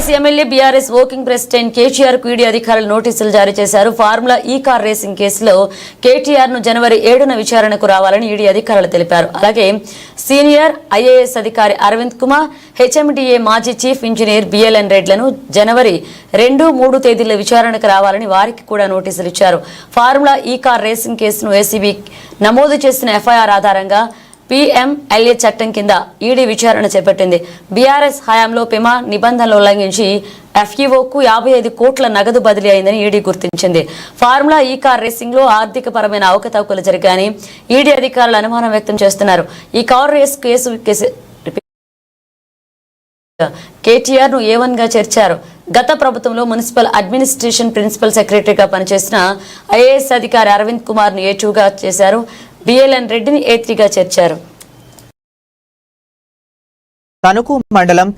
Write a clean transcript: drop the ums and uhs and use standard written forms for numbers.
BRS MLA BRS working president KTR కు ED అధికారులు నోటీసులు జారీ చేశారు. ఫార్ములా ఈ కార్ రేసింగ్ కేసులో కేటీఆర్ ను జనవరి 7న విచారణకు రావాలని ఈడీ అధికారులు తెలిపారు. అలాగే సీనియర్ ఐఏఎస్ అధికారి అరవింద్ కుమార్, హెచ్ఎండిఏ మాజీ చీఫ్ ఇంజనీర్ బిఎల్ఎన్ రెడ్లను జనవరి 2, 3 తేదీల్లో విచారణకు రావాలని వారికి కూడా నోటీసులు ఇచ్చారు. ఫార్ములా ఈ కార్ రేసింగ్ కేసును ఏసీబీ నమోదు చేసిన ఎఫ్ఐఆర్ ఆధారంగా PMLA చట్టం కింద ఈడీ విచారణ చేపట్టింది. బీఆర్ఎస్ హయాంలో పిమా నిబంధనలు ఉల్లంఘించి FEOకు 55 కోట్ల నగదు బదిలీ అయిందని ఈడీ గుర్తించింది. ఫార్ములా ఈ కార్ రేసింగ్ లో ఆర్థిక పరమైన అవకతవకలు జరిగాయని ఈడీ అధికారులు అనుమానం వ్యక్తం చేస్తున్నారు. ఈ కార్ రేస్ కేసు కేటీఆర్ ను A1 గా చేర్చారు. గత ప్రభుత్వంలో మున్సిపల్ అడ్మినిస్ట్రేషన్ ప్రిన్సిపల్ సెక్రటరీగా పనిచేసిన ఐఏఎస్ అధికారి అరవింద్ కుమార్ ను A2 గా చేశారు. బిఎల్ఎన్ రెడ్డిని A3 గా చేర్చారు. తణుకు మండలం